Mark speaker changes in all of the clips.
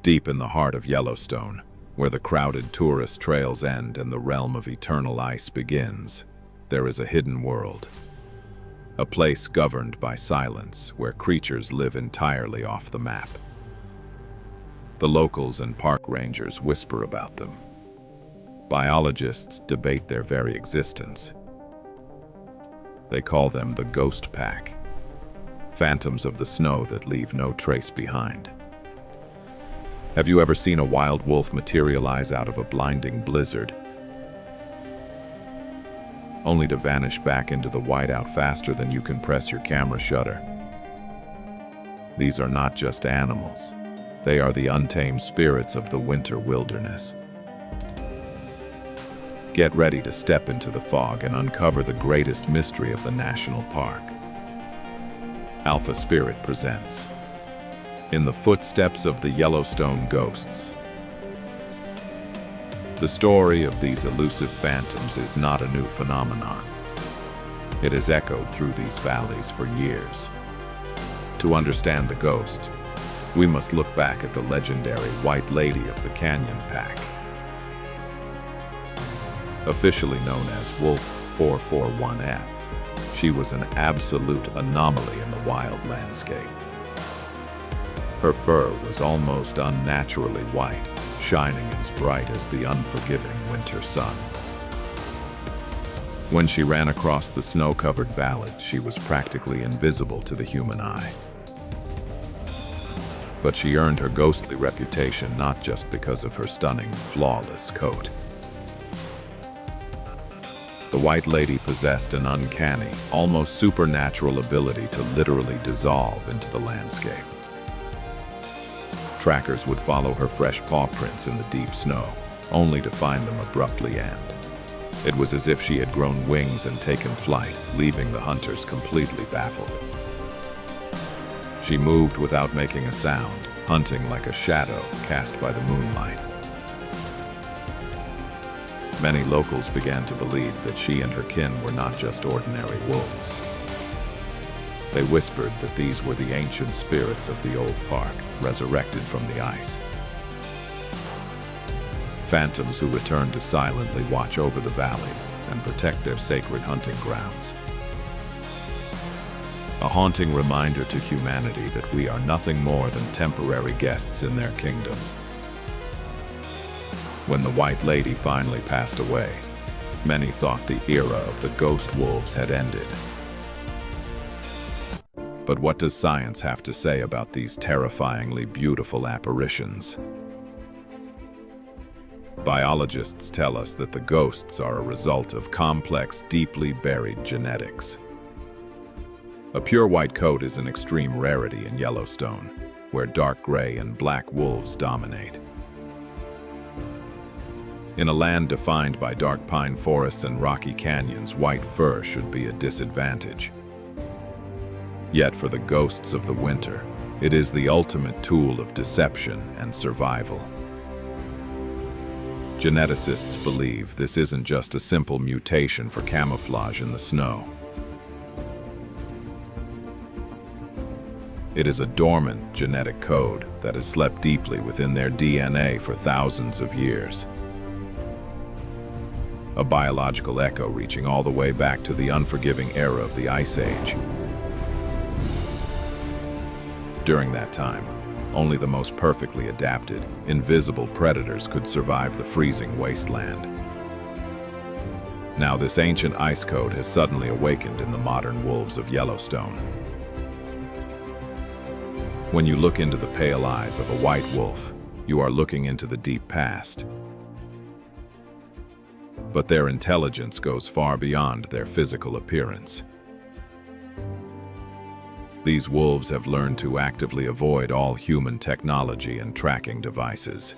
Speaker 1: Deep in the heart of Yellowstone, where the crowded tourist trails end and the realm of eternal ice begins, there is a hidden world. A place governed by silence, where creatures live entirely off the map. The locals and park rangers whisper about them. Biologists debate their very existence. They call them the Ghost Pack, phantoms of the snow that leave no trace behind. Have you ever seen a wild wolf materialize out of a blinding blizzard, only to vanish back into the whiteout faster than you can press your camera shutter? These are not just animals. They are the untamed spirits of the winter wilderness. Get ready to step into the fog and uncover the greatest mystery of the national park. Alpha Spirit presents In the Footsteps of the Yellowstone Ghosts. The story of these elusive phantoms is not a new phenomenon. It has echoed through these valleys for years. To understand the ghost, we must look back at the legendary White Lady of the Canyon Pack. Officially known as Wolf 441F, she was an absolute anomaly in the wild landscape. Her fur was almost unnaturally white, shining as bright as the unforgiving winter sun. When she ran across the snow-covered valley, she was practically invisible to the human eye. But she earned her ghostly reputation not just because of her stunning, flawless coat. The White Lady possessed an uncanny, almost supernatural ability to literally dissolve into the landscape. Trackers would follow her fresh paw prints in the deep snow, only to find them abruptly end. It was as if she had grown wings and taken flight, leaving the hunters completely baffled. She moved without making a sound, hunting like a shadow cast by the moonlight. Many locals began to believe that she and her kin were not just ordinary wolves. They whispered that these were the ancient spirits of the old park, resurrected from the ice. Phantoms who return to silently watch over the valleys and protect their sacred hunting grounds. A haunting reminder to humanity that we are nothing more than temporary guests in their kingdom. When the White Lady finally passed away, many thought the era of the ghost wolves had ended. But what does science have to say about these terrifyingly beautiful apparitions? Biologists tell us that the ghosts are a result of complex, deeply buried genetics. A pure white coat is an extreme rarity in Yellowstone, where dark gray and black wolves dominate. In a land defined by dark pine forests and rocky canyons, white fur should be a disadvantage. Yet for the ghosts of the winter, it is the ultimate tool of deception and survival. Geneticists believe this isn't just a simple mutation for camouflage in the snow. It is a dormant genetic code that has slept deeply within their DNA for thousands of years. A biological echo reaching all the way back to the unforgiving era of the Ice Age. During that time, only the most perfectly adapted, invisible predators could survive the freezing wasteland. Now this ancient ice code has suddenly awakened in the modern wolves of Yellowstone. When you look into the pale eyes of a white wolf, you are looking into the deep past. But their intelligence goes far beyond their physical appearance. These wolves have learned to actively avoid all human technology and tracking devices.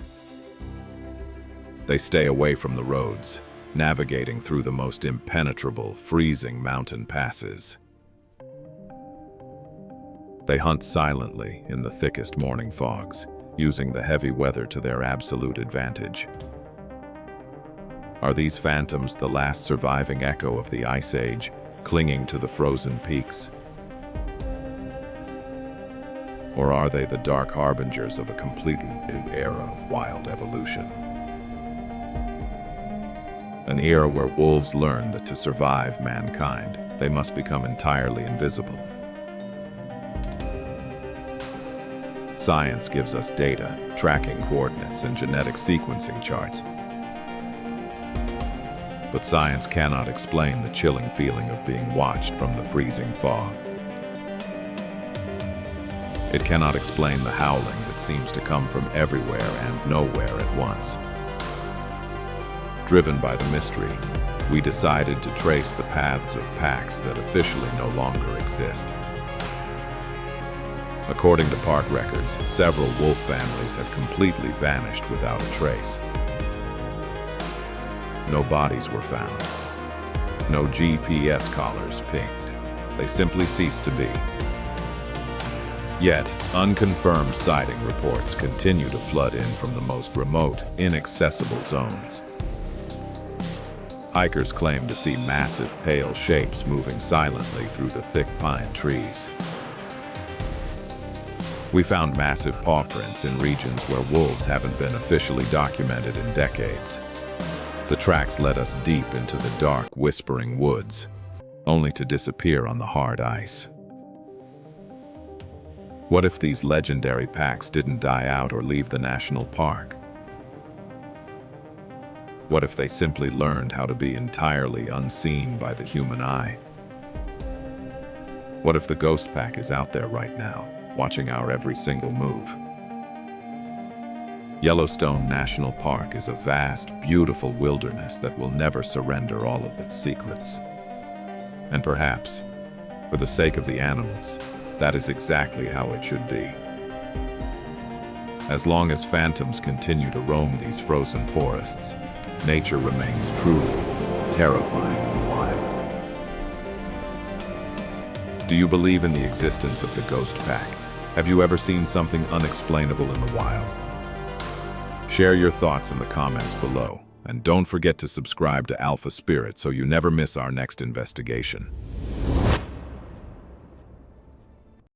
Speaker 1: They stay away from the roads, navigating through the most impenetrable, freezing mountain passes. They hunt silently in the thickest morning fogs, using the heavy weather to their absolute advantage. Are these phantoms the last surviving echo of the Ice Age, clinging to the frozen peaks? Or are they the dark harbingers of a completely new era of wild evolution? An era where wolves learn that to survive mankind, they must become entirely invisible. Science gives us data, tracking coordinates, and genetic sequencing charts. But science cannot explain the chilling feeling of being watched from the freezing fog. It cannot explain the howling that seems to come from everywhere and nowhere at once. Driven by the mystery, we decided to trace the paths of packs that officially no longer exist. According to park records, several wolf families had completely vanished without a trace. No bodies were found. No GPS collars pinged. They simply ceased to be. Yet, unconfirmed sighting reports continue to flood in from the most remote, inaccessible zones. Hikers claim to see massive, pale shapes moving silently through the thick pine trees. We found massive paw prints in regions where wolves haven't been officially documented in decades. The tracks led us deep into the dark, whispering woods, only to disappear on the hard ice. What if these legendary packs didn't die out or leave the national park? What if they simply learned how to be entirely unseen by the human eye? What if the ghost pack is out there right now, watching our every single move? Yellowstone National Park is a vast, beautiful wilderness that will never surrender all of its secrets. And perhaps, for the sake of the animals, that is exactly how it should be. As long as phantoms continue to roam these frozen forests, nature remains truly terrifying and wild. Do you believe in the existence of the ghost pack? Have you ever seen something unexplainable in the wild? Share your thoughts in the comments below, and don't forget to subscribe to Alpha Spirit so you never miss our next investigation.